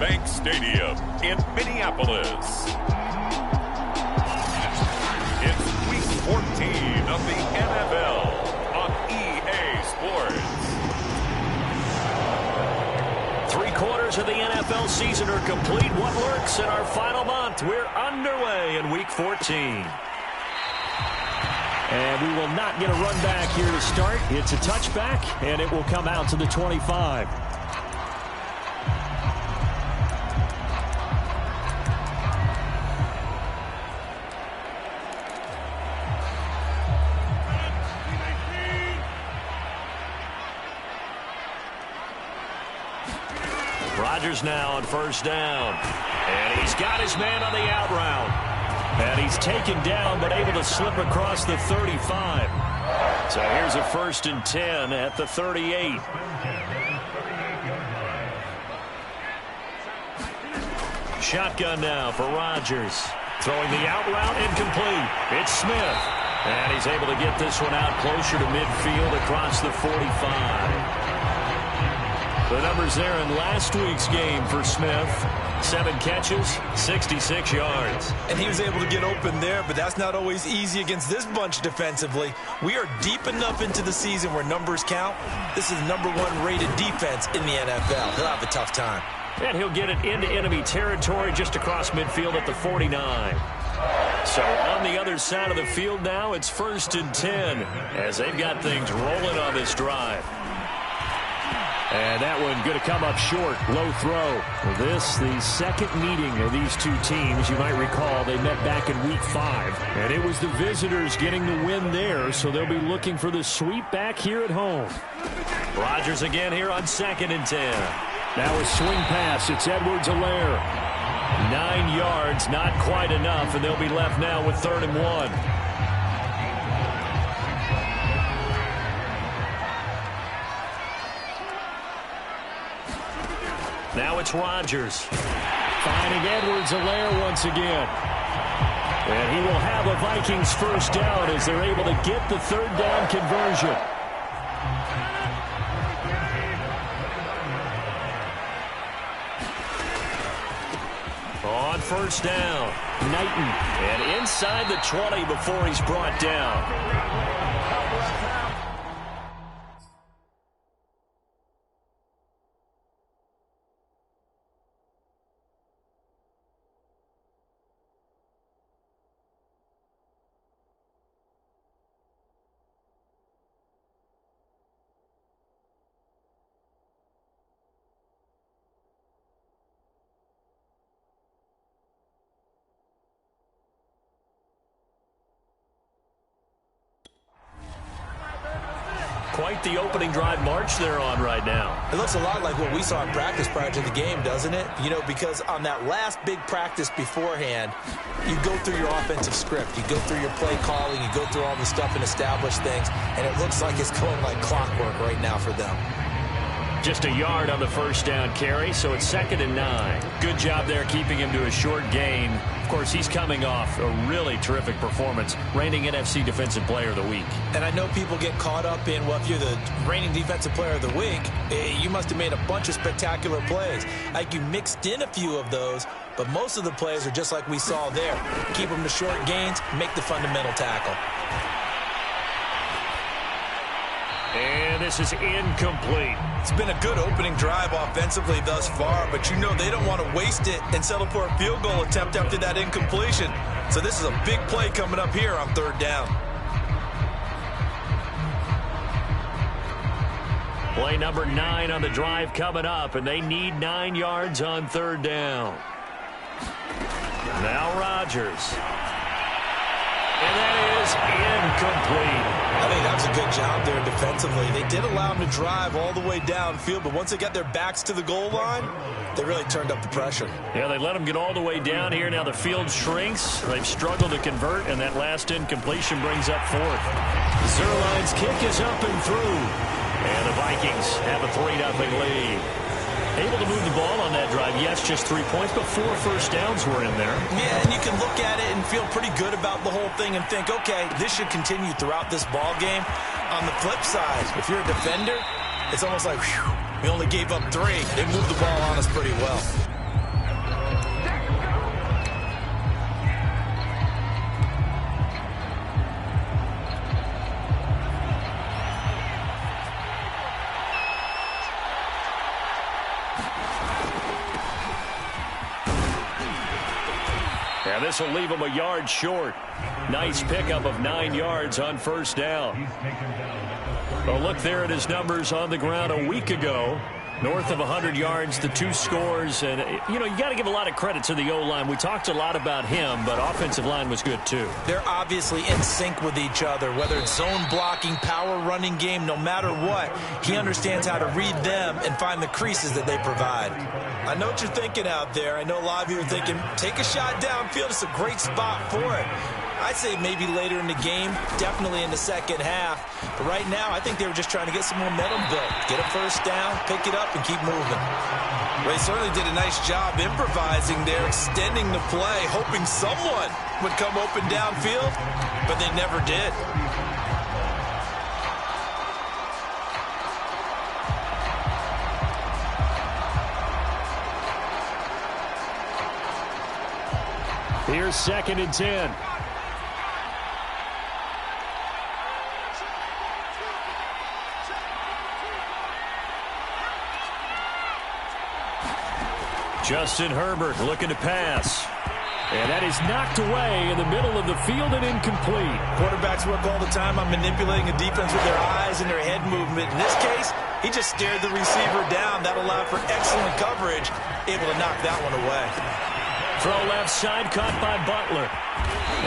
Bank Stadium in Minneapolis. It's Week 14 of the NFL on EA Sports. 3/4 of the NFL season are complete. What lurks in our final month? We're underway in Week 14. And we will not get a run back here to start. It's a touchback, and it will come out to the 25. Rodgers now on first down. And he's got his man on the out route. And he's taken down but able to slip across the 35. So here's a 1st and 10 at the 38. Shotgun now for Rodgers. Throwing the out route, incomplete. It's Smith. And he's able to get this one out closer to midfield across the 45. The numbers there in last week's game for Smith. 7 catches, 66 yards. And he was able to get open there, but that's not always easy against this bunch defensively. We are deep enough into the season where numbers count. This is the #1 rated defense in the NFL. He'll have a tough time. And he'll get it into enemy territory just across midfield at the 49. So on the other side of the field now, it's 1st and 10 as they've got things rolling on this drive. And that one going to come up short. Low throw. This, the second meeting of these two teams. You might recall they met back in Week 5. And it was the visitors getting the win there, so they'll be looking for the sweep back here at home. Rodgers again here on 2nd and 10. Now a swing pass. It's Edwards-Helaire. 9 yards, not quite enough, and they'll be left now with 3rd and 1. Now it's Rodgers. Finding Edwards-Helaire once again. And he will have a Vikings 1st down as they're able to get the 3rd down conversion. On 1st down, Knighton. And inside the 20 before he's brought down. Quite the opening drive march they're on right now. It looks a lot like what we saw in practice prior to the game, doesn't it? You know, because on that last big practice beforehand, you go through your offensive script. You go through your play calling. You go through all the stuff and establish things. And it looks like it's going like clockwork right now for them. Just a yard on the 1st down carry, so it's 2nd and 9. Good job there keeping him to a short gain. Of course, he's coming off a really terrific performance, reigning NFC Defensive Player of the Week. And I know people get caught up in, well, if you're the reigning Defensive Player of the Week, you must have made a bunch of spectacular plays. Like you mixed in a few of those, but most of the plays are just like we saw there. Keep them to short gains, make the fundamental tackle. And this is incomplete. It's been a good opening drive offensively thus far, but you know they don't want to waste it and settle for a field goal attempt after that incompletion. So this is a big play coming up here on 3rd down. Play number 9 on the drive coming up, and they need 9 yards on 3rd down. Now Rodgers. And that is incomplete. I think that was a good job there defensively. They did allow them to drive all the way downfield, but once they got their backs to the goal line, they really turned up the pressure. Yeah, they let them get all the way down here. Now the field shrinks. They've struggled to convert, and that last incompletion brings up 4th. Zerline's kick is up and through. And the Vikings have a 3-0 lead. Able to move the ball on that drive. Yes, just 3 points, but 4 first downs were in there. Yeah, and you can look at it and feel pretty good about the whole thing and think, okay, this should continue throughout this ball game. On the flip side, if you're a defender, it's almost like, whew, we only gave up 3. They moved the ball on us pretty well. And this will leave him a yard short. Nice pickup of 9 yards on first down. Well, look there at his numbers on the ground a week ago. North of 100 yards, the 2 scores. And, you know, you got to give a lot of credit to the O-line. We talked a lot about him, but offensive line was good, too. They're obviously in sync with each other, whether it's zone blocking, power running game, no matter what. He understands how to read them and find the creases that they provide. I know what you're thinking out there. I know a lot of you are thinking, take a shot downfield. It's a great spot for it. I'd say maybe later in the game, definitely in the second half. But right now, I think they were just trying to get some momentum built. Get a first down, pick it up, and keep moving. Ray certainly did a nice job improvising there, extending the play, hoping someone would come open downfield, but they never did. Here's 2nd and 10. Justin Herbert looking to pass. And that is knocked away in the middle of the field and incomplete. Quarterbacks work all the time on manipulating a defense with their eyes and their head movement. In this case, he just stared the receiver down. That allowed for excellent coverage, able to knock that one away. Throw left side, caught by Butler.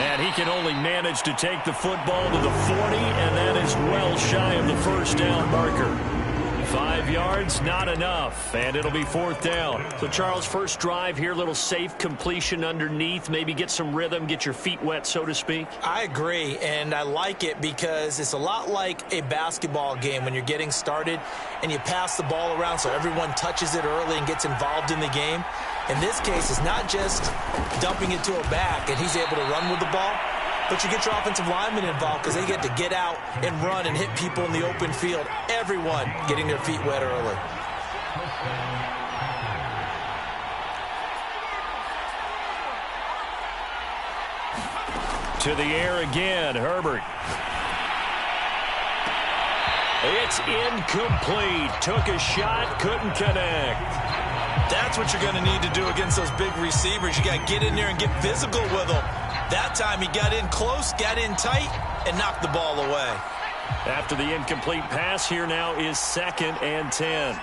And he can only manage to take the football to the 40, and that is well shy of the first down marker. 5 yards, not enough, and it'll be 4th down. So, Charles, first drive here, little safe completion underneath, maybe get some rhythm, get your feet wet, so to speak. I agree, and I like it because it's a lot like a basketball game when you're getting started and you pass the ball around so everyone touches it early and gets involved in the game. In this case, it's not just dumping it to a back and he's able to run with the ball, but you get your offensive linemen involved because they get to get out and run and hit people in the open field. Everyone getting their feet wet early. To the air again, Herbert. It's incomplete. Took a shot, couldn't connect. That's what you're going to need to do against those big receivers. You got to get in there and get physical with them. That time he got in close, got in tight, and knocked the ball away. After the incomplete pass, here now is 2nd and 10.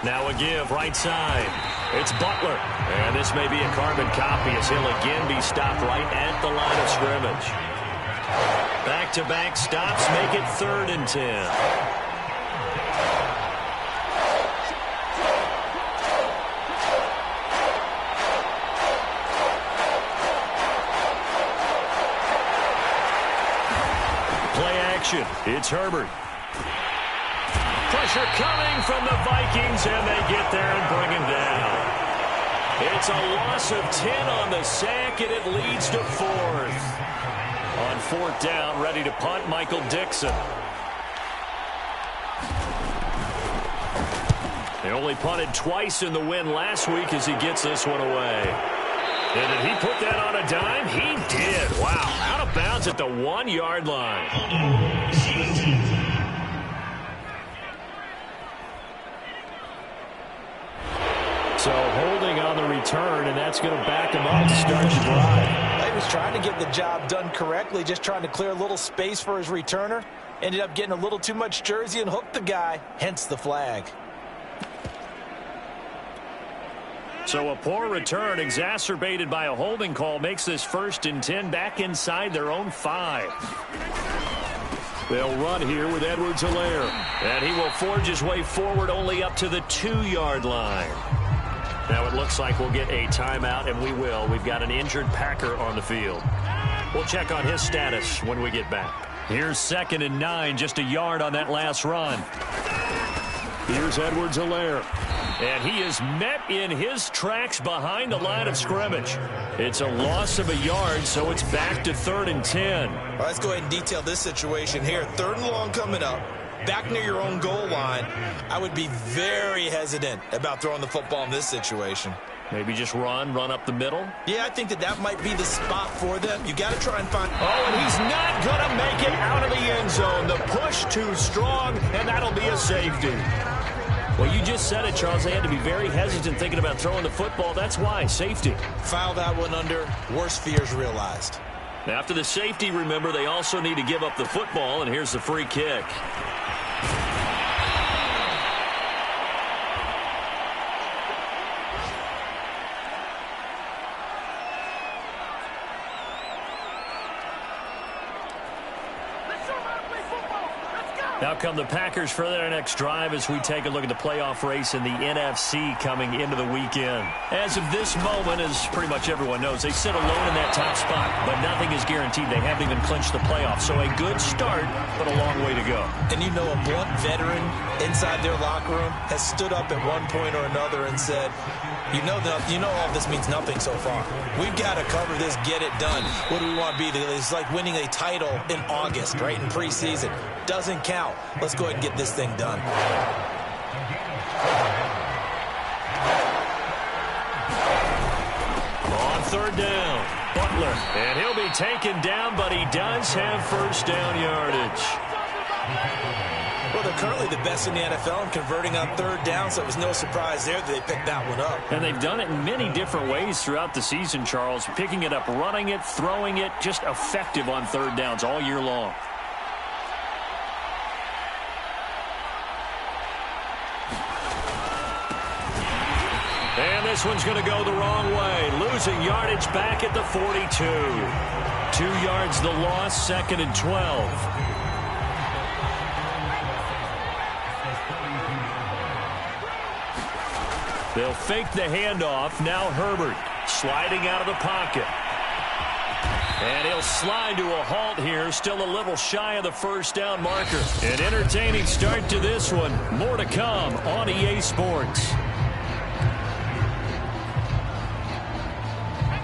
Now a give, right side. It's Butler. And this may be a carbon copy as he'll again be stopped right at the line of scrimmage. Back-to-back stops make it 3rd and 10. It's Herbert. Pressure coming from the Vikings, and they get there and bring him down. It's a loss of 10 on the sack, and it leads to 4th. On 4th down, ready to punt, Michael Dixon. They only punted twice in the win last week as he gets this one away. And did he put that on a dime? He did. Wow. Out of bounds at the 1-yard line. So holding on the return, and that's going to back him up to start the drive. He was trying to get the job done correctly, just trying to clear a little space for his returner. Ended up getting a little too much jersey and hooked the guy, hence the flag. So a poor return exacerbated by a holding call makes this 1st and 10 back inside their own 5. They'll run here with Edwards-Helaire. And he will forge his way forward only up to the 2-yard line. Now it looks like we'll get a timeout, and we will. We've got an injured Packer on the field. We'll check on his status when we get back. Here's 2nd and 9, just a yard on that last run. Here's Edwards-Helaire. And he is met in his tracks behind the line of scrimmage. It's a loss of a yard, so it's back to 3rd and 10. Well, let's go ahead and detail this situation here. 3rd and long coming up. Back near your own goal line. I would be very hesitant about throwing the football in this situation. Maybe just run up the middle? Yeah, I think that might be the spot for them. You got to try and find... Oh, and he's not going to make it out of the end zone. The push too strong, and that'll be a safety. Well, you just said it, Charles. They had to be very hesitant thinking about throwing the football. That's why. Safety. File that one under. Worst fears realized. After the safety, remember, they also need to give up the football, and here's the free kick. Now come the Packers for their next drive as we take a look at the playoff race in the NFC coming into the weekend. As of this moment, as pretty much everyone knows, they sit alone in that top spot, but nothing is guaranteed. They haven't even clinched the playoffs, so a good start, but a long way to go. And you know, a blunt veteran inside their locker room has stood up at one point or another and said, you know all this means nothing so far. We've got to cover this, get it done. What do we want to be? It's like winning a title in August, right, in preseason. Doesn't count. Let's go ahead and get this thing done. On third down, Butler. And he'll be taken down, but he does have first down yardage. Well, they're currently the best in the NFL in converting on third down, so it was no surprise there that they picked that one up. And they've done it in many different ways throughout the season, Charles. Picking it up, running it, throwing it, just effective on third downs all year long. And this one's going to go the wrong way. Losing yardage back at the 42. 2 yards the loss, 2nd and 12. They'll fake the handoff. Now Herbert sliding out of the pocket. And he'll slide to a halt here. Still a little shy of the first down marker. An entertaining start to this one. More to come on EA Sports.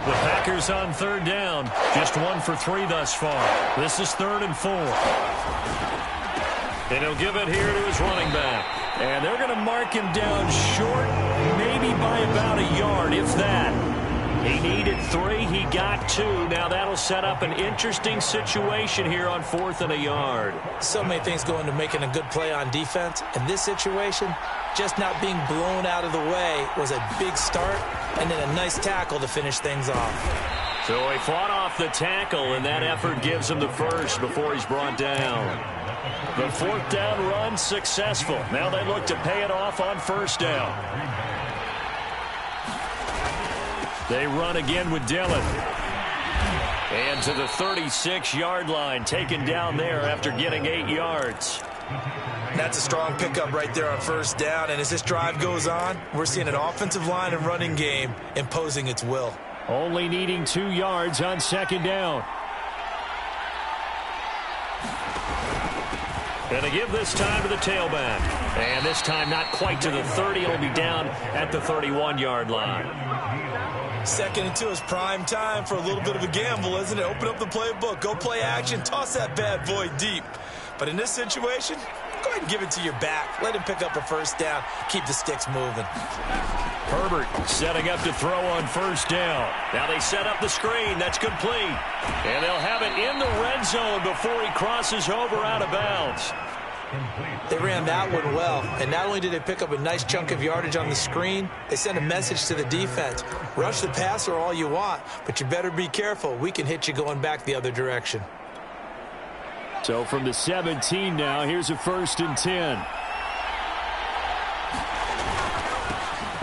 The Packers on third down. Just 1 for 3 thus far. This is 3rd and 4. And he'll give it here to his running back. And they're going to mark him down short, maybe by about a yard, if that. He needed 3. He got 2. Now that'll set up an interesting situation here on 4th and a yard. So many things go into making a good play on defense. In this situation, just not being blown out of the way was a big start, and then a nice tackle to finish things off. So he fought off the tackle, and that effort gives him the first before he's brought down. The 4th down run successful. Now they look to pay it off on first down. They run again with Dillon. And to the 36-yard line, taken down there after getting 8 yards. That's a strong pickup right there on first down. And as this drive goes on, we're seeing an offensive line and running game imposing its will. Only needing 2 yards on 2nd down. And they give this time to the tailback. And this time not quite to the 30. It'll be down at the 31-yard line. 2nd and 2 is prime time for a little bit of a gamble, isn't it? Open up the playbook. Go play action. Toss that bad boy deep. But in this situation, go ahead and give it to your back. Let him pick up a first down. Keep the sticks moving. Herbert setting up to throw on first down. Now they set up the screen. That's complete. And they'll have it in the red zone before he crosses over out of bounds. They ran that one well. And not only did they pick up a nice chunk of yardage on the screen, they sent a message to the defense. Rush the passer all you want, but you better be careful. We can hit you going back the other direction. So from the 17 now, here's a 1st and 10.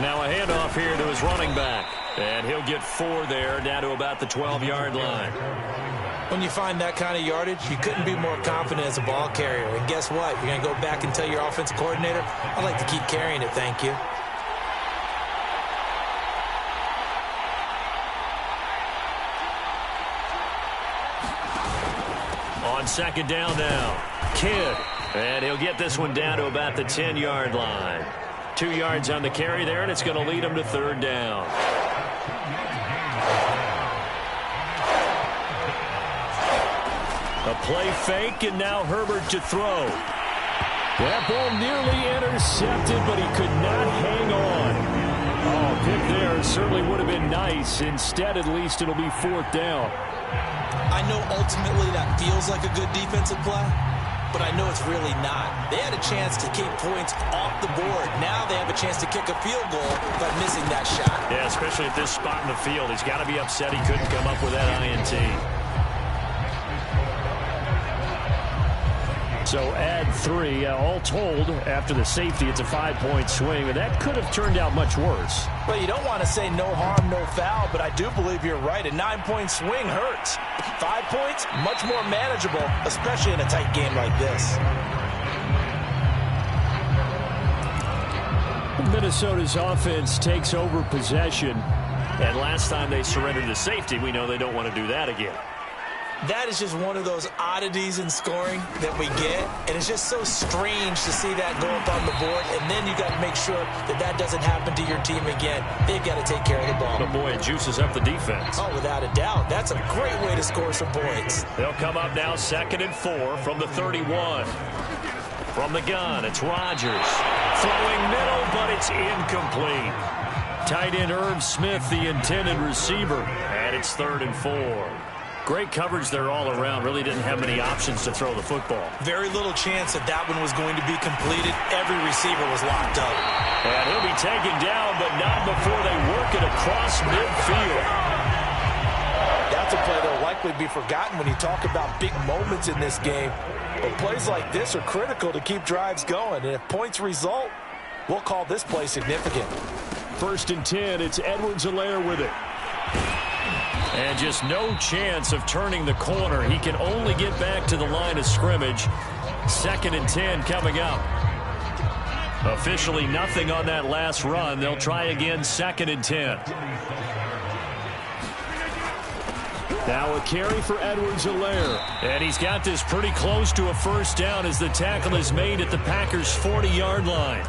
Now a handoff here to his running back. And he'll get 4 there, down to about the 12-yard line. When you find that kind of yardage, you couldn't be more confident as a ball carrier. And guess what? You're going to go back and tell your offensive coordinator, I'd like to keep carrying it, thank you. On 2nd down now, Kidd. And he'll get this one down to about the 10-yard line. 2 yards on the carry there, and it's going to lead him to 3rd down. A play fake, and now Herbert to throw. That ball nearly intercepted, but he could not hang on. Oh, pick there certainly would have been nice. Instead, at least, it'll be 4th down. I know ultimately that feels like a good defensive play, but I know it's really not. They had a chance to keep points off the board. Now they have a chance to kick a field goal by missing that shot. Yeah, especially at this spot in the field. He's got to be upset he couldn't come up with that INT. So add 3. All told, after the safety, it's a 5-point swing. And that could have turned out much worse. Well, you don't want to say no harm, no foul, but I do believe you're right. A 9-point swing hurts. 5 points, much more manageable, especially in a tight game like this. Minnesota's offense takes over possession. And last time they surrendered to safety, we know they don't want to do that again. That is just one of those oddities in scoring that we get, and it's just so strange to see that go up on the board, and then you got to make sure that that doesn't happen to your team again. They've got to take care of the ball. But boy, it juices up the defense. Oh, without a doubt. That's a great way to score some points. They'll come up now 2nd and 4 from the 31. From the gun, it's Rodgers. Throwing middle, but it's incomplete. Tight end Irv Smith, the intended receiver, and it's 3rd and 4. Great coverage there all around. Really didn't have many options to throw the football. Very little chance that that one was going to be completed. Every receiver was locked up. And he'll be taken down, but not before they work it across midfield. That's a play that will likely be forgotten when you talk about big moments in this game. But plays like this are critical to keep drives going. And if points result, we'll call this play significant. 1st and 10, it's Edwards-Helaire with it. And just no chance of turning the corner. He can only get back to the line of scrimmage. 2nd and 10 coming up. Officially nothing on that last run. They'll try again 2nd and 10. Now a carry for Edwards-Helaire. And he's got this pretty close to a first down as the tackle is made at the Packers' 40-yard line.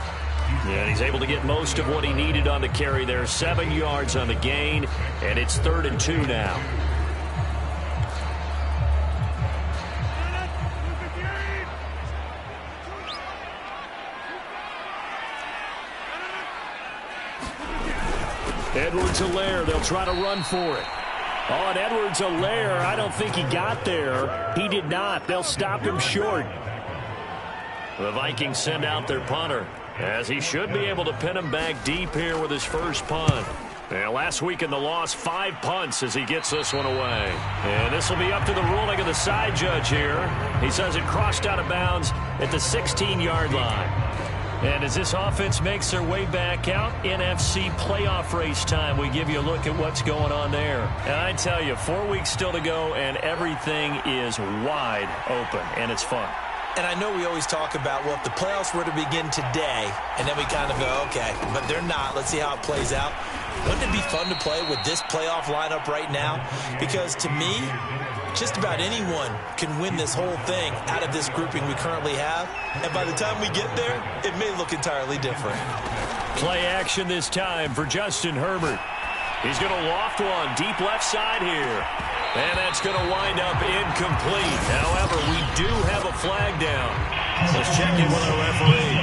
And he's able to get most of what he needed on the carry there. 7 yards on the gain, and it's 3rd and 2 now. Edwards-Helaire, they'll try to run for it. Oh, and Edwards-Helaire, I don't think he got there. He did not. They'll stop him short. The Vikings send out their punter, as he should be able to pin him back deep here with his first punt. And last week in the loss, 5 punts as he gets this one away. And this will be up to the ruling of the side judge here. He says it crossed out of bounds at the 16-yard line. And as this offense makes their way back out, NFC playoff race time, we give you a look at what's going on there. And I tell you, 4 weeks still to go, and everything is wide open, and it's fun. And I know we always talk about, well, if the playoffs were to begin today, and then we kind of go, okay, but they're not. Let's see how it plays out. Wouldn't it be fun to play with this playoff lineup right now? Because to me, just about anyone can win this whole thing out of this grouping we currently have. And by the time we get there, it may look entirely different. Play action this time for Justin Herbert. He's going to loft one deep left side here. And that's going to wind up incomplete. However, we do have a flag down. Let's check in with our referee.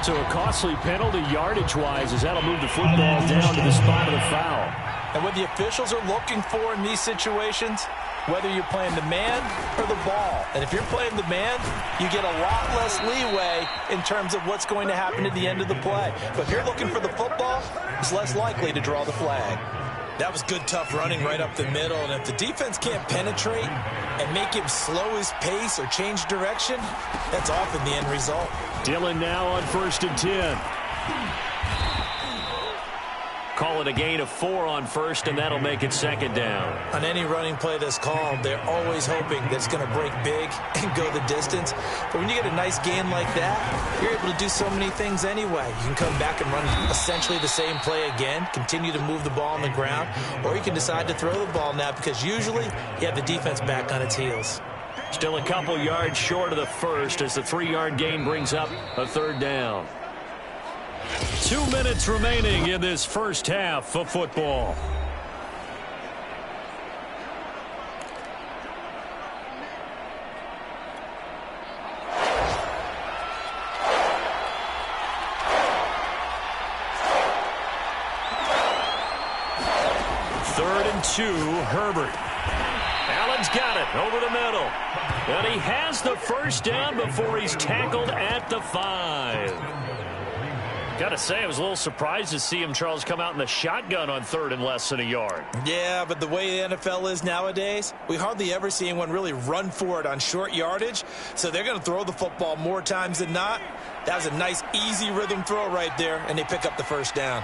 So a costly penalty yardage-wise as that'll move the football down to the spot of the foul. And what the officials are looking for in these situations, whether you're playing the man or the ball. And if you're playing the man, you get a lot less leeway in terms of what's going to happen at the end of the play. But if you're looking for the football, it's less likely to draw the flag. That was good, tough running right up the middle. And if the defense can't penetrate and make him slow his pace or change direction, that's often the end result. Dillon now on 1st and 10. Call it a gain of 4 on 1st, and that'll make it 2nd down. On any running play that's called, they're always hoping that it's going to break big and go the distance. But when you get a nice gain like that, you're able to do so many things anyway. You can come back and run essentially the same play again, continue to move the ball on the ground, or you can decide to throw the ball now because usually you have the defense back on its heels. Still a couple yards short of the first as the 3-yard gain brings up a 3rd down. 2 minutes remaining in this first half of football. Third and 2, Herbert. Allen Dillon's got it over the middle. And he has the first down before he's tackled at the 5. Got to say, I was a little surprised to see him, Charles, come out in the shotgun on 3rd and less than a yard. Yeah, but the way the NFL is nowadays, we hardly ever see anyone really run for it on short yardage. So they're going to throw the football more times than not. That was a nice, easy rhythm throw right there, and they pick up the first down.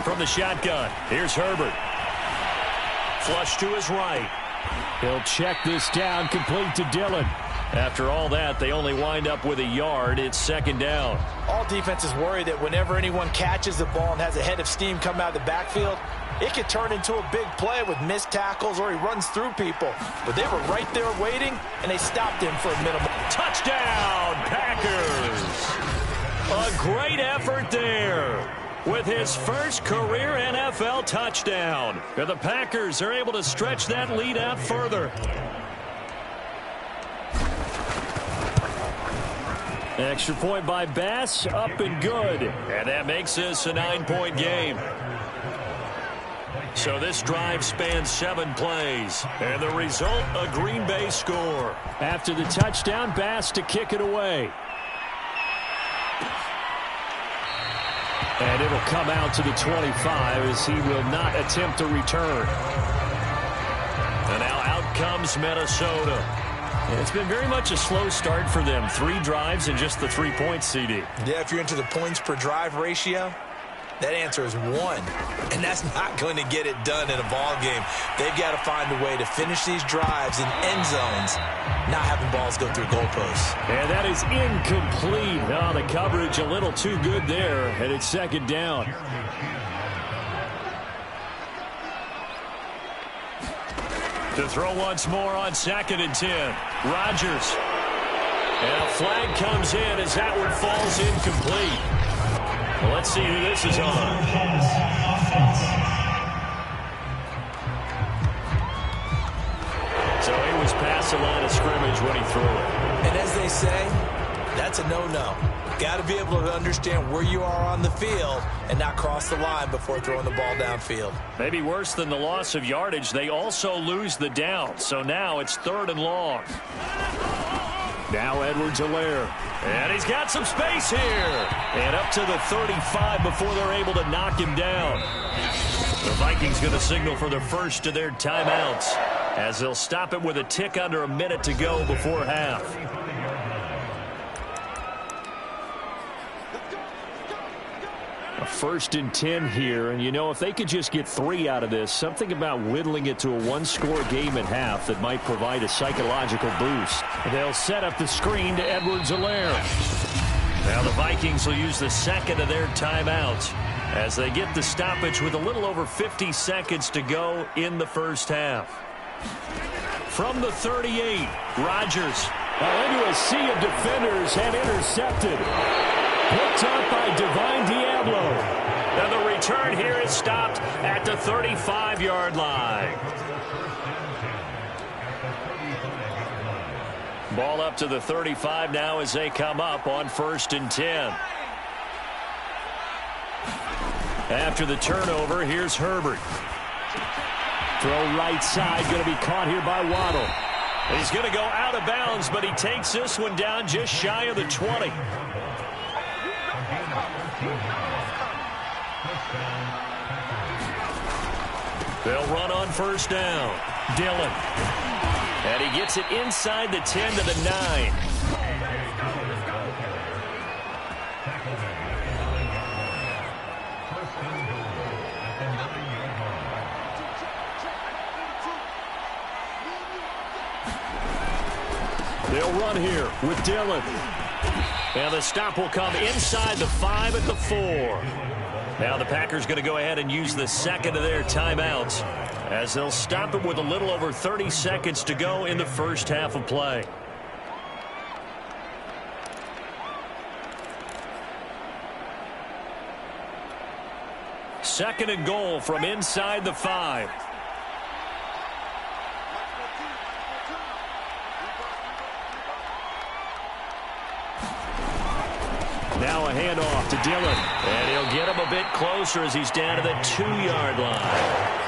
From the shotgun, here's Herbert. Flush to his right. He'll check this down, complete to Dillon. After all that, they only wind up with a yard. It's 2nd down. All defenses worry that whenever anyone catches the ball and has a head of steam come out of the backfield, it could turn into a big play with missed tackles or he runs through people. But they were right there waiting, and they stopped him for a minimal. Touchdown, Packers! A great effort there with his first career NFL touchdown. And the Packers are able to stretch that lead out further. Extra point by Bass, up and good. And that makes this a 9-point game. So this drive spans 7 plays. And the result, a Green Bay score. After the touchdown, Bass to kick it away. And it'll come out to the 25 as he will not attempt to return. And now out comes Minnesota. It's been very much a slow start for them. 3 drives and just the 3 points, CD. Yeah, if you're into the points per drive ratio, that answer is 1. And that's not going to get it done in a ball game. They've got to find a way to finish these drives in end zones, not having balls go through goalposts. And that is incomplete. Oh, the coverage a little too good there, and it's 2nd down. To throw once more on 2nd and 10. Rodgers. And a flag comes in as that one falls incomplete. Well, let's see who this is on. So he was past the line of scrimmage when he threw it. And as they say, that's a no-no. Got to be able to understand where you are on the field and not cross the line before throwing the ball downfield. Maybe worse than the loss of yardage, they also lose the down. So now it's 3rd and long. Now Edwards-Helaire. And he's got some space here. And up to the 35 before they're able to knock him down. The Vikings going to signal for the first of their timeouts as they'll stop it with a tick under a minute to go before half. A 1st and 10 here, and you know, if they could just get 3 out of this, something about whittling it to a 1-score game at half that might provide a psychological boost. They'll set up the screen to Edwards-Helaire. Now the Vikings will use the 2nd of their timeouts as they get the stoppage with a little over 50 seconds to go in the first half. From the 38, Rodgers. Into a sea of defenders and intercepted. Picked up by Divine Diablo. And the return here is stopped at the 35-yard line. Ball up to the 35 now as they come up on 1st and 10. After the turnover, here's Herbert. Throw right side, going to be caught here by Waddle. He's going to go out of bounds, but he takes this one down just shy of the 20. They'll run on 1st down. Dillon. And he gets it inside the 10 to the 9. They'll run here with Dillon. And the stop will come inside the 5 at the 4. Now the Packers going to go ahead and use the 2nd of their timeouts as they'll stop it with a little over 30 seconds to go in the first half of play. Second and goal from inside the 5. Now a handoff to Dillon. And he'll get him a bit closer as he's down to the 2-yard line.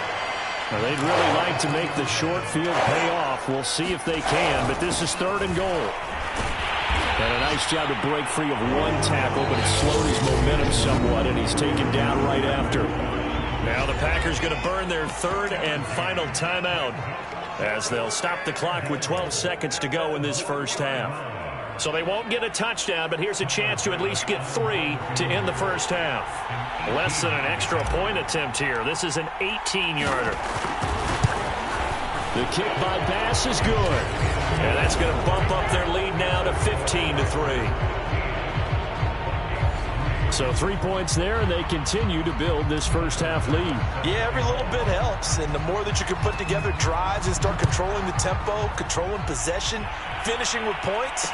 Well, they'd really like to make the short field pay off. We'll see if they can, but this is 3rd and goal. And a nice job to break free of one tackle, but it slowed his momentum somewhat, and he's taken down right after. Now the Packers going to burn their 3rd and final timeout as they'll stop the clock with 12 seconds to go in this first half. So they won't get a touchdown, but here's a chance to at least get 3 to end the first half. Less than an extra point attempt here. This is an 18-yarder. The kick by Bass is good. And that's going to bump up their lead now to 15-3. So 3 points there, and they continue to build this first half lead. Yeah, every little bit helps, and the more that you can put together drives and start controlling the tempo, controlling possession, finishing with points,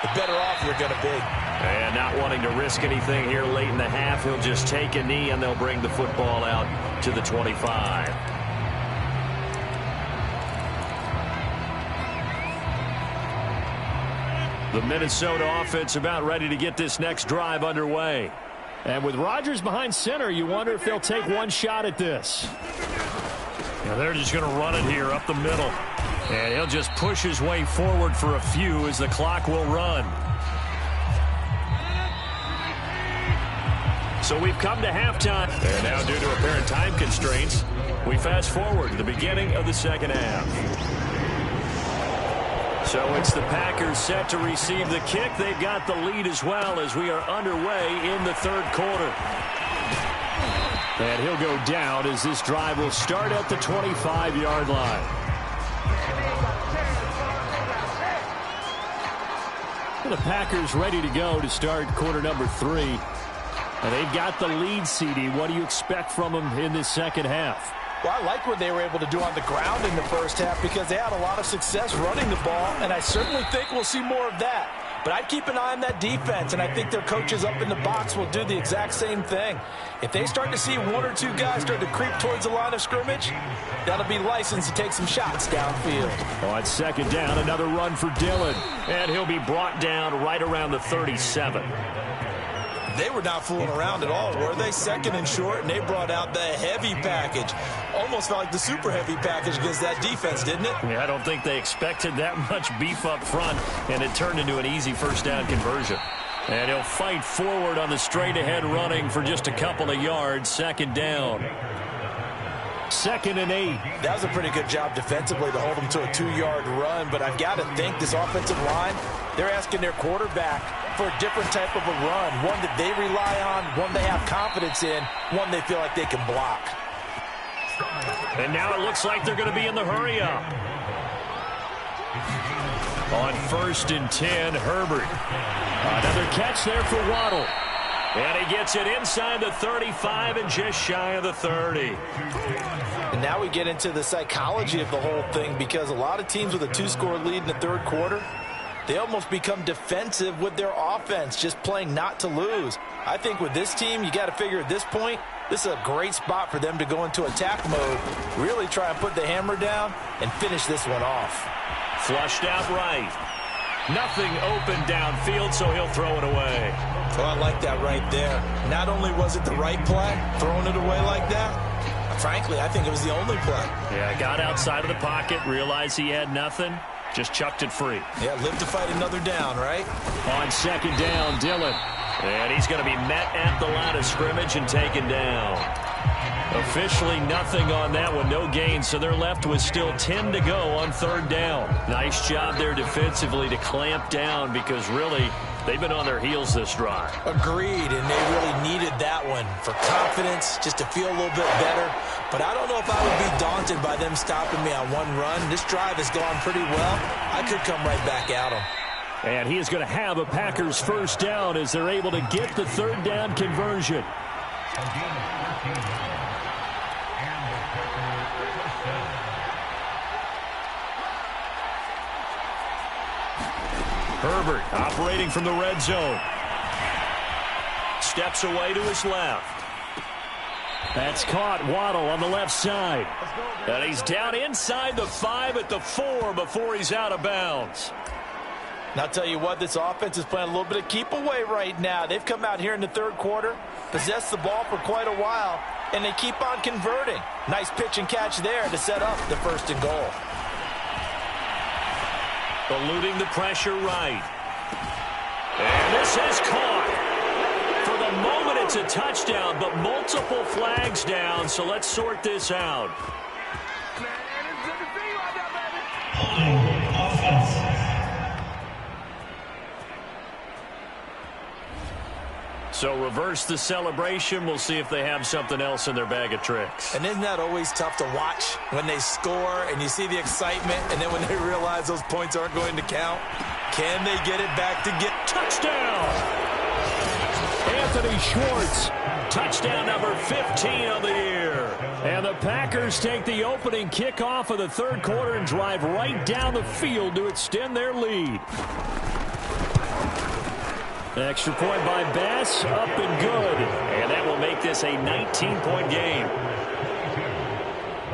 the better off you're going to be. And not wanting to risk anything here late in the half, he'll just take a knee, and they'll bring the football out to the 25. The Minnesota offense about ready to get this next drive underway. And with Rodgers behind center, you wonder if they'll take one shot at this. Yeah, they're just going to run it here up the middle. And he'll just push his way forward for a few as the clock will run. So we've come to halftime. And now due to apparent time constraints, we fast forward to the beginning of the second half. So it's the Packers set to receive the kick. They've got the lead as well as we are underway in the 3rd quarter. And he'll go down as this drive will start at the 25-yard line. And the Packers ready to go to start quarter number 3. And they've got the lead, CD. What do you expect from them in this second half? Well, I like what they were able to do on the ground in the first half because they had a lot of success running the ball, and I certainly think we'll see more of that. But I'd keep an eye on that defense, and I think their coaches up in the box will do the exact same thing. If they start to see 1 or 2 guys start to creep towards the line of scrimmage, that'll be licensed to take some shots downfield. On 2nd down, another run for Dillon, and he'll be brought down right around the 37. They were not fooling around at all, were they? 2nd and short, and they brought out the heavy package. Almost felt like the super heavy package against that defense, didn't it? Yeah, I don't think they expected that much beef up front, and it turned into an easy first down conversion. And he'll fight forward on the straight-ahead running for just a couple of yards. 2nd down. 2nd and 8. That was a pretty good job defensively to hold them to a 2-yard run, but I've got to think this offensive line, they're asking their quarterback for a different type of a run, one that they rely on, one they have confidence in, one they feel like they can block. And now it looks like they're going to be in the hurry-up. On 1st and 10, Herbert. Another catch there for Waddle. And he gets it inside the 35 and just shy of the 30. And now we get into the psychology of the whole thing because a lot of teams with a 2-score lead in the 3rd quarter, they almost become defensive with their offense, just playing not to lose. I think with this team, you got to figure at this point, this is a great spot for them to go into attack mode, really try and put the hammer down and finish this one off. Flushed out right. Nothing open downfield, so he'll throw it away. Oh, I like that right there. Not only was it the right play, throwing it away like that, frankly, I think it was the only play. Yeah, got outside of the pocket, realized he had nothing, just chucked it free. Yeah, live to fight another down, right? On 2nd down, Dillon. And he's going to be met at the line of scrimmage and taken down. Officially nothing on that one, no gain, so they're left with still 10 to go on 3rd down. Nice job there defensively to clamp down because really they've been on their heels this drive. Agreed, and they really needed that one for confidence, just to feel a little bit better. But I don't know if I would be daunted by them stopping me on one run. This drive has gone pretty well. I could come right back at them. And he is going to have a Packers 1st down as they're able to get the 3rd down conversion. Herbert operating from the red zone. Steps away to his left. That's caught. Waddle on the left side. And he's down inside the 5 at the 4 before he's out of bounds. And I'll tell you what, this offense is playing a little bit of keep away right now. They've come out here in the 3rd quarter, possessed the ball for quite a while, and they keep on converting. Nice pitch and catch there to set up the 1st and goal. Eluding the pressure right. And this is caught. For the moment, it's a touchdown, but multiple flags down, so let's sort this out. So reverse the celebration. We'll see if they have something else in their bag of tricks. And isn't that always tough to watch when they score and you see the excitement, and then when they realize those points aren't going to count? Can they get it back to get touchdown? Anthony Schwartz, touchdown number 15 of the year. And the Packers take the opening kickoff of the 3rd quarter and drive right down the field to extend their lead. Extra point by Bass, up and good. And that will make this a 19-point game.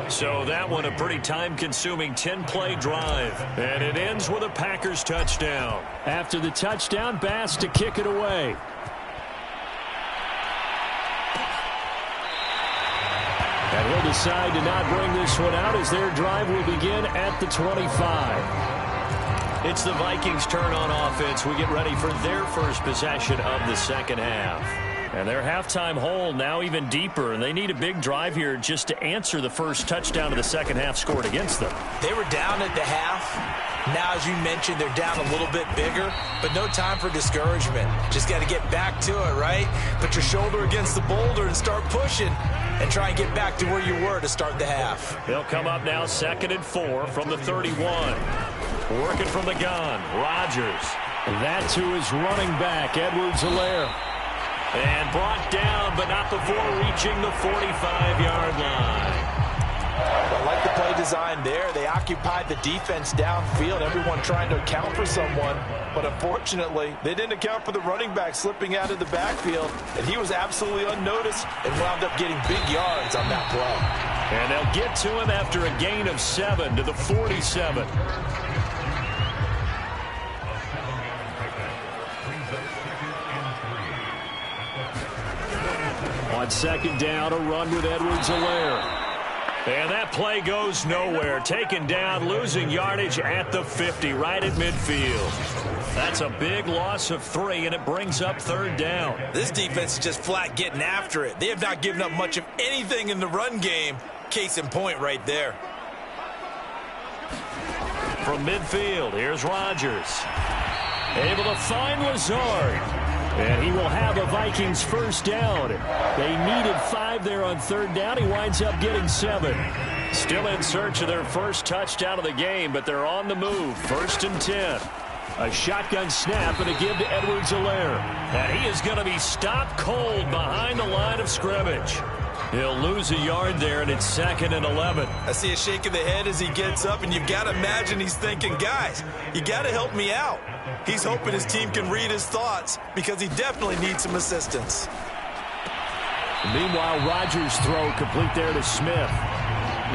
So that one a pretty time-consuming 10-play drive. And it ends with a Packers touchdown. After the touchdown, Bass to kick it away. And he'll decide to not bring this one out as their drive will begin at the 25. It's the Vikings' turn on offense. We get ready for their first possession of the 2nd half. And their halftime hole now even deeper, and they need a big drive here just to answer the first touchdown of the 2nd half scored against them. They were down at the half. Now, as you mentioned, they're down a little bit bigger, but no time for discouragement. Just got to get back to it, right? Put your shoulder against the boulder and start pushing and try and get back to where you were to start the half. They'll come up now 2nd and 4 from the 31. Working from the gun, Rodgers. That to his running back, Edwards-Helaire. And brought down, but not before reaching the 45-yard line. I like the play design there. They occupied the defense downfield, everyone trying to account for someone. But unfortunately, they didn't account for the running back slipping out of the backfield, and he was absolutely unnoticed and wound up getting big yards on that play. And they'll get to him after a gain of 7 to the 47. On 2nd down, a run with Edwards-Helaire. And that play goes nowhere. Taken down, losing yardage at the 50, right at midfield. That's a big loss of 3, and it brings up 3rd down. This defense is just flat getting after it. They have not given up much of anything in the run game. Case in point right there. From midfield, here's Rodgers. Able to find Lazard. And he will have a Vikings 1st down. They needed 5 there on 3rd down. He winds up getting 7. Still in search of their first touchdown of the game, but they're on the move. 1st and 10. A shotgun snap and a give to Edwards-Helaire. And he is going to be stopped cold behind the line of scrimmage. He'll lose a yard there, and it's 2nd and 11. I see a shake of the head as he gets up, and you've got to imagine he's thinking, guys, you got to help me out. He's hoping his team can read his thoughts because he definitely needs some assistance. Meanwhile, Rodgers' throw complete there to Smith.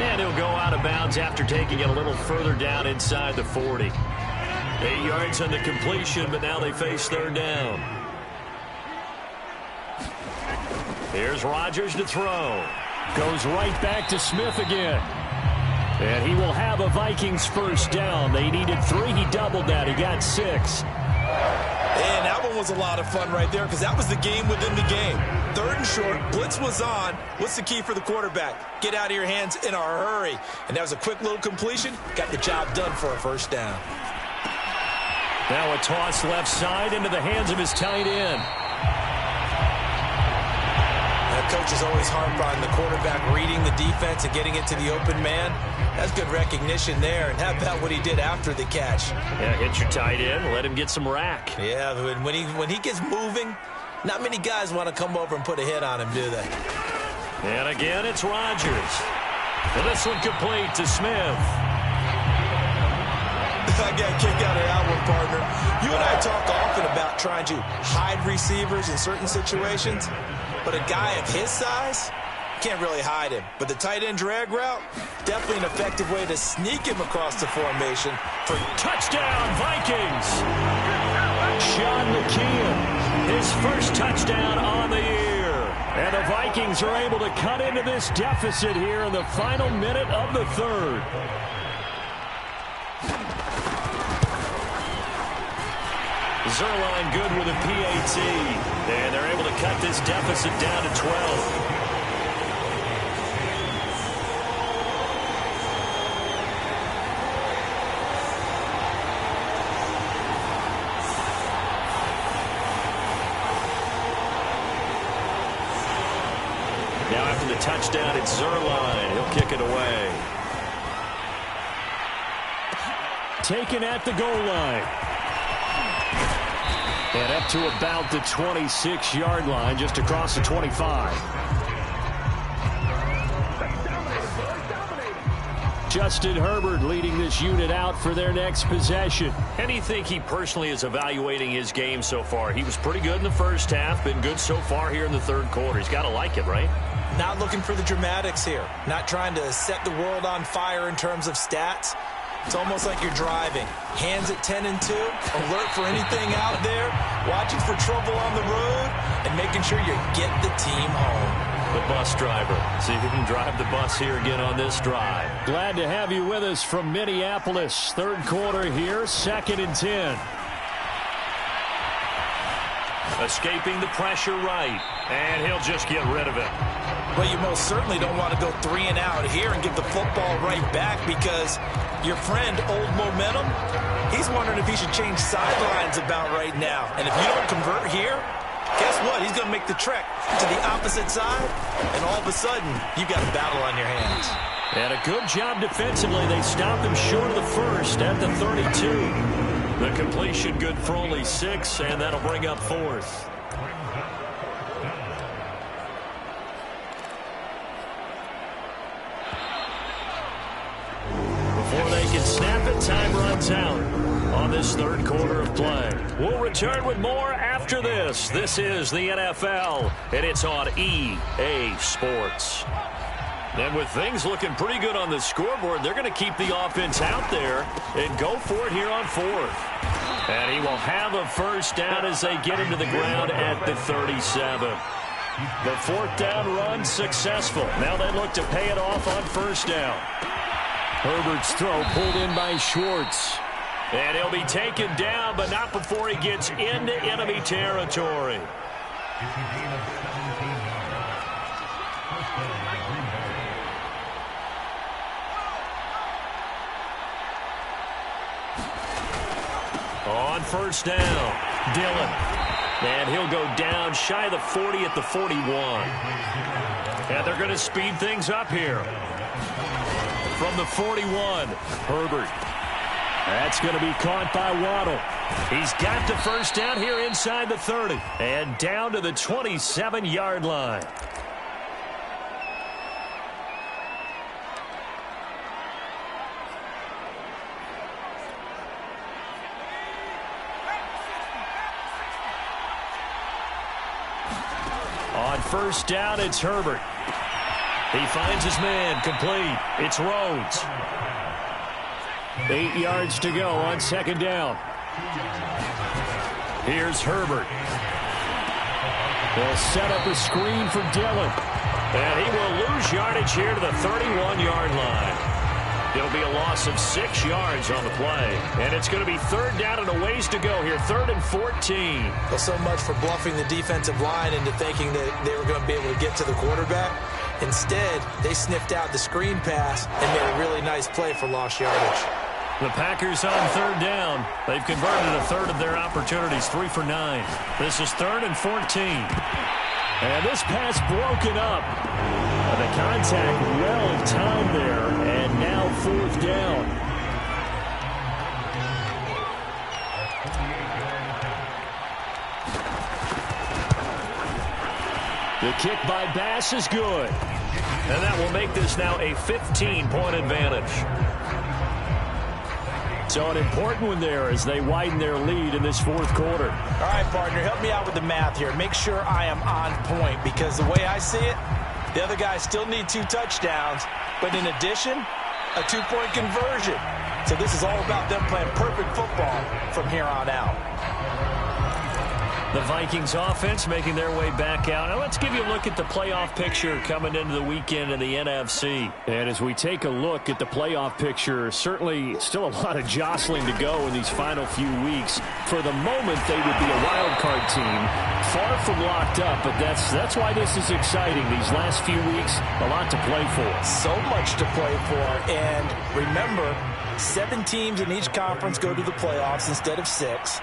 And he'll go out of bounds after taking it a little further down inside the 40. 8 yards on the completion, but now they face 3rd down. Here's Rodgers to throw. Goes right back to Smith again. And he will have a Vikings 1st down. They needed 3. He doubled that. He got 6. And that one was a lot of fun right there because that was the game within the game. 3rd and short. Blitz was on. What's the key for the quarterback? Get out of your hands in a hurry. And that was a quick little completion. Got the job done for a 1st down. Now a toss left side into the hands of his tight end. Coaches always harp on the quarterback reading the defense and getting it to the open man. That's good recognition there. And how about what he did after the catch? Yeah, hit your tight end, let him get some rack. Yeah, when he gets moving, not many guys want to come over and put a hit on him, do they? And again, it's Rodgers. And this one complete to Smith. I got a kick out of that one, partner. You and I talk often about trying to hide receivers in certain situations. But a guy of his size, can't really hide him. But the tight end drag route, definitely an effective way to sneak him across the formation. For touchdown, Vikings! Sean McKeon, his first touchdown on the year. And the Vikings Vikings are able to cut into this deficit here in the final minute of the third. Zerline good with a PAT. And they're able to cut this deficit down to 12. Now after the touchdown, it's Zerline. He'll kick it away. Taken at the goal line. And up to about the 26-yard line, just across the 25. Justin Herbert leading this unit out for their next possession. And you think he personally is evaluating his game so far? He was pretty good in the first half, been good so far here in the third quarter. He's got to like it, right? Not looking for the dramatics here. Not trying to set the world on fire in terms of stats. It's almost like you're driving. Hands at 10 and 2, alert for anything out there, watching for trouble on the road, and making sure you get the team home. The bus driver. See if he can drive the bus here again on this drive. Glad to have you with us from Minneapolis. Third quarter here, 2nd and 10. Escaping the pressure right, and he'll just get rid of it. Well, you most certainly don't want to go 3 and out here and give the football right back because your friend, Old Momentum, he's wondering if he should change sidelines about right now. And if you don't convert here, guess what? He's going to make the trek to the opposite side, and all of a sudden, you've got a battle on your hands. And a good job defensively. They stopped him short of the first at the 32. The completion good for only 6, and that'll bring up 4th. Before they can snap it, time runs out on this third quarter of play. We'll return with more after this. This is the NFL, and it's on EA Sports. And with things looking pretty good on the scoreboard, they're going to keep the offense out there and go for it here on 4th. And he will have a first down as they get into the ground at the 37. The 4th down run successful. Now they look to pay it off on first down. Herbert's throw pulled in by Schwartz. And he'll be taken down, but not before he gets into enemy territory. On first down, Dillon. And he'll go down shy of the 40 at the 41. And they're going to speed things up here. From the 41, Herbert. That's going to be caught by Waddle. He's got the first down here inside the 30. And down to the 27-yard line. On first down, it's Herbert. He finds his man, complete. It's Rhodes. 8 yards to go on second down. Here's Herbert. They'll set up a screen for Dillon. And he will lose yardage here to the 31-yard line. It'll be a loss of 6 yards on the play. And it's going to be third down and a ways to go here. 3rd and 14. Well, so much for bluffing the defensive line into thinking that they were going to be able to get to the quarterback. Instead, they sniffed out the screen pass and made a really nice play for lost yardage. The Packers on third down. They've converted a third of their opportunities, 3 for 9. This is 3rd and 14. And this pass broken up. The contact well timed there, and now 4th down. The kick by Bass is good. And that will make this now a 15-point advantage. So an important one there as they widen their lead in this 4th quarter. All right, partner, help me out with the math here. Make sure I am on point because the way I see it, the other guys still need 2 touchdowns, but in addition, a 2-point conversion. So this is all about them playing perfect football from here on out. The Vikings offense making their way back out. Now let's give you a look at the playoff picture coming into the weekend in the NFC. And as we take a look at the playoff picture, certainly still a lot of jostling to go in these final few weeks. For the moment, they would be a wild card team, far from locked up, but that's why this is exciting. These last few weeks, a lot to play for. So much to play for. And remember, 7 teams in each conference go to the playoffs instead of 6.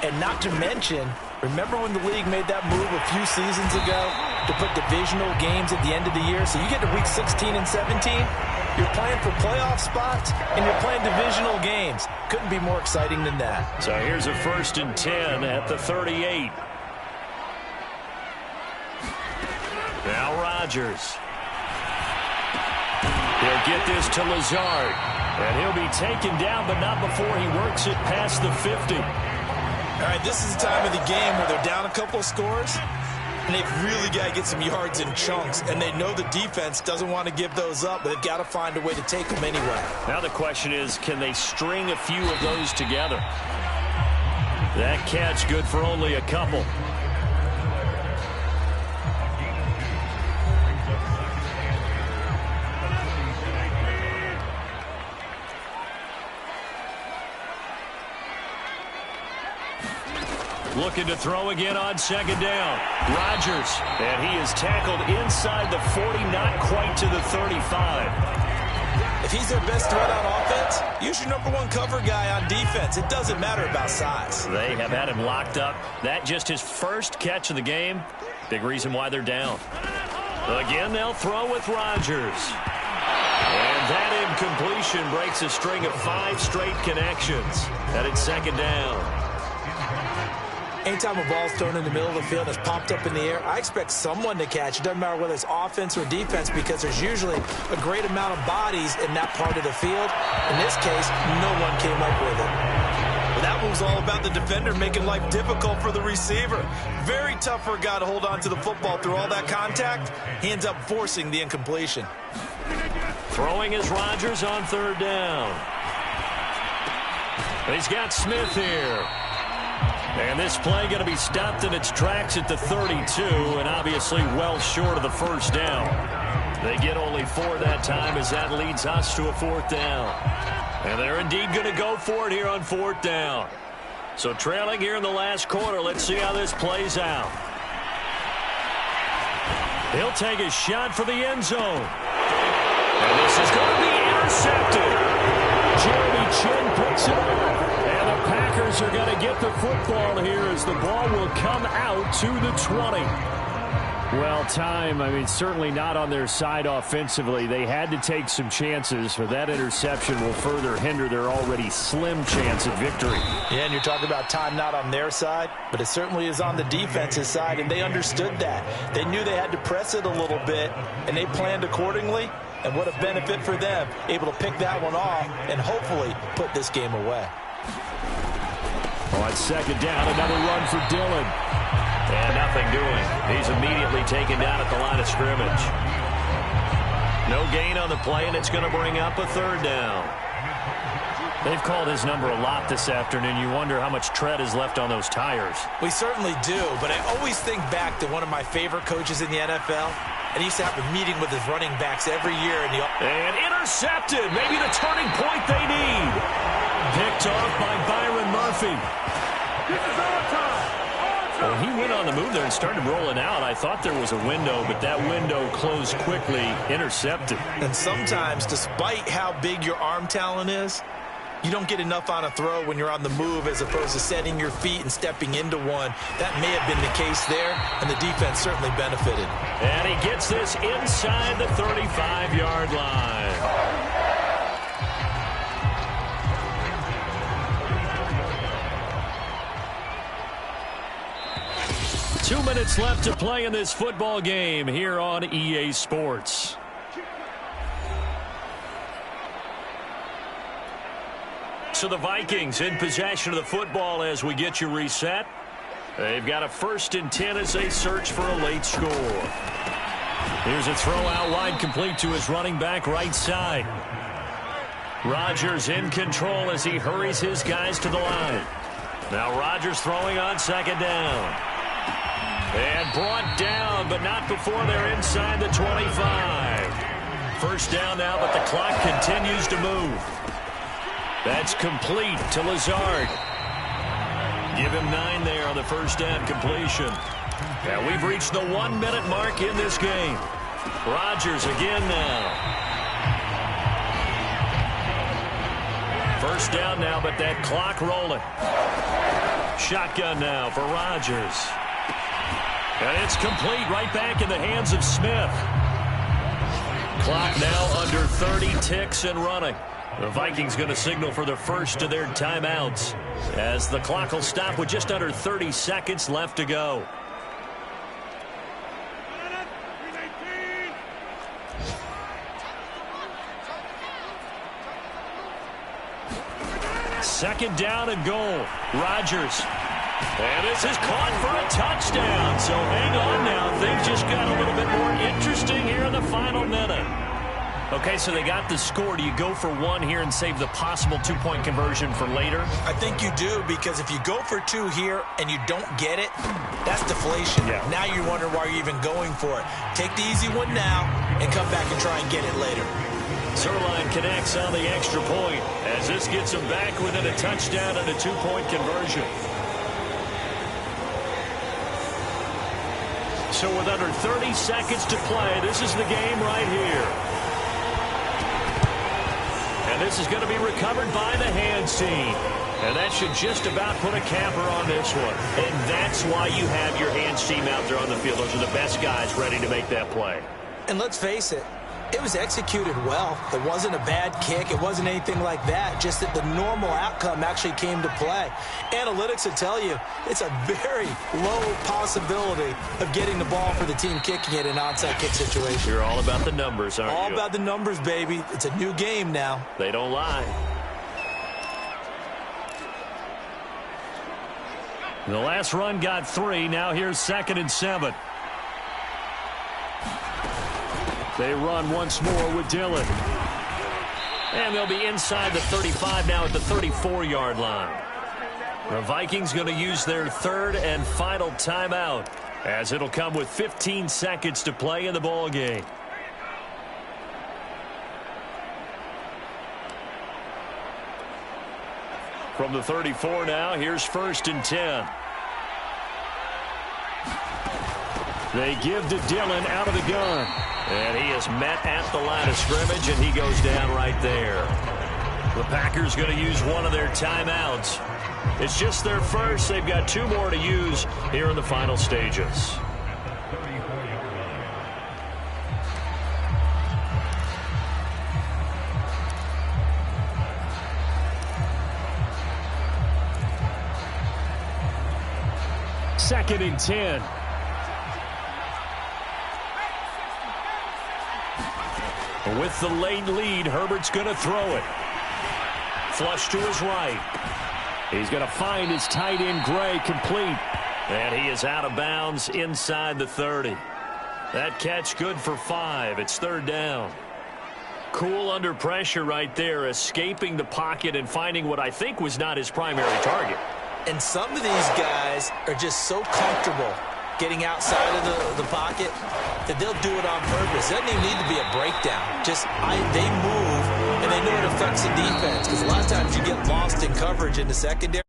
And not to mention, remember when the league made that move a few seasons ago to put divisional games at the end of the year? So you get to week 16 and 17, you're playing for playoff spots, and you're playing divisional games. Couldn't be more exciting than that. So here's a 1st and 10 at the 38. Now Rodgers. He'll get this to Lazard. And he'll be taken down, but not before he works it past the 50. All right, this is the time of the game where they're down a couple of scores, and they've really got to get some yards in chunks, and they know the defense doesn't want to give those up, but they've got to find a way to take them anyway. Now the question is, can they string a few of those together? That catch good for only a couple. Looking to throw again on 2nd down. Rodgers, and he is tackled inside the 40, not quite to the 35. If he's their best threat on offense, use your #1 cover guy on defense. It doesn't matter about size. They have had him locked up. That just his first catch of the game. Big reason why they're down. Again, they'll throw with Rodgers. And that incompletion breaks a string of 5 straight connections. Headed 2nd down. Anytime a ball's thrown in the middle of the field and it's popped up in the air, I expect someone to catch. It doesn't matter whether it's offense or defense, because there's usually a great amount of bodies in that part of the field. In this case, no one came up with it. Well, that was all about the defender making life difficult for the receiver. Very tough for a guy to hold on to the football through all that contact. He ends up forcing the incompletion. Throwing is Rodgers on 3rd down. He's got Smith here. And this play going to be stopped in its tracks at the 32, and obviously well short of the 1st down. They get only 4 that time, as that leads us to a 4th down. And they're indeed going to go for it here on 4th down. So trailing here in the last quarter, let's see how this plays out. He'll take a shot for the end zone. And this is going to be intercepted. Jeremy Chin picks it up. And the Packers are going to get the football here as the ball will come out to the 20. Well, time, certainly not on their side offensively. They had to take some chances, but that interception will further hinder their already slim chance at victory. Yeah, and you're talking about time not on their side, but it certainly is on the defense's side, and they understood that. They knew they had to press it a little bit, and they planned accordingly. And what a benefit for them, able to pick that one off and hopefully put this game away. On 2nd down, another run for Dillon. And nothing doing. He's immediately taken down at the line of scrimmage. No gain on the play, and it's going to bring up a 3rd down. They've called his number a lot this afternoon. You wonder how much tread is left on those tires. We certainly do, but I always think back to one of my favorite coaches in the NFL. And he used to have a meeting with his running backs every year. And intercepted. Maybe the turning point they need. Picked off by Byron Murphy. Well, he went on the move there and started rolling out. I thought there was a window, but that window closed quickly. Intercepted. And sometimes, despite how big your arm talent is, you don't get enough on a throw when you're on the move as opposed to setting your feet and stepping into one. That may have been the case there, and the defense certainly benefited. And he gets this inside the 35-yard line. Two minutes left to play in this football game here on EA Sports. So the Vikings in possession of the football as we get you reset. They've got a 1st and 10 as they search for a late score. Here's a throw out wide, complete to his running back right side. Rodgers in control as he hurries his guys to the line. Now Rodgers throwing on second down. And brought down, but not before they're inside the 25. First down now, but the clock continues to move. That's complete to Lazard. Give him 9 there on the first down completion. And we've reached the 1-minute mark in this game. Rodgers again now. First down now, but that clock rolling. Shotgun now for Rodgers. And it's complete right back in the hands of Smith. Clock now under 30 ticks and running. The Vikings going to signal for the first of their timeouts as the clock will stop with just under 30 seconds left to go. Second down and goal. Rodgers. And this is caught for a touchdown. So hang on now. Things just got a little bit more interesting here in the final minute. Okay, so they got the score. Do you go for one here and save the possible two-point conversion for later? I think you do, because if you go for 2 here and you don't get it, that's deflation. Yeah. Now you're wondering why you're even going for it. Take the easy one now and come back and try and get it later. Zerline connects on the extra point as this gets them back within a touchdown and a two-point conversion. So with under 30 seconds to play, this is the game right here. And this is going to be recovered by the hands team. And that should just about put a capper on this one. And that's why you have your hands team out there on the field. Those are the best guys ready to make that play. And let's face it, it was executed well. It wasn't a bad kick. It wasn't anything like that. Just that the normal outcome actually came to play. Analytics will tell you it's a very low possibility of getting the ball for the team kicking it in an onside kick situation. You're all about the numbers, aren't you? All about the numbers, baby. It's a new game now. They don't lie. The last run got 3. Now here's 2nd and 7. They run once more with Dillon. And they'll be inside the 35 now at the 34-yard line. The Vikings going to use their 3rd and final timeout as it'll come with 15 seconds to play in the ball game. From the 34 now, here's 1st and 10. They give to Dillon out of the gun. And he is met at the line of scrimmage, and he goes down right there. The Packers going to use one of their timeouts. It's just their first. They've got 2 more to use here in the final stages. Second and 10. With the late lead, Herbert's going to throw it. Flush to his right. He's going to find his tight end, Gray, complete. And he is out of bounds inside the 30. That catch good for 5. It's 3rd down. Cool under pressure right there, escaping the pocket and finding what I think was not his primary target. And some of these guys are just so comfortable getting outside of the pocket that they'll do it on purpose. It doesn't even need to be a breakdown. Just they move, and they know it affects the defense, because a lot of times you get lost in coverage in the secondary.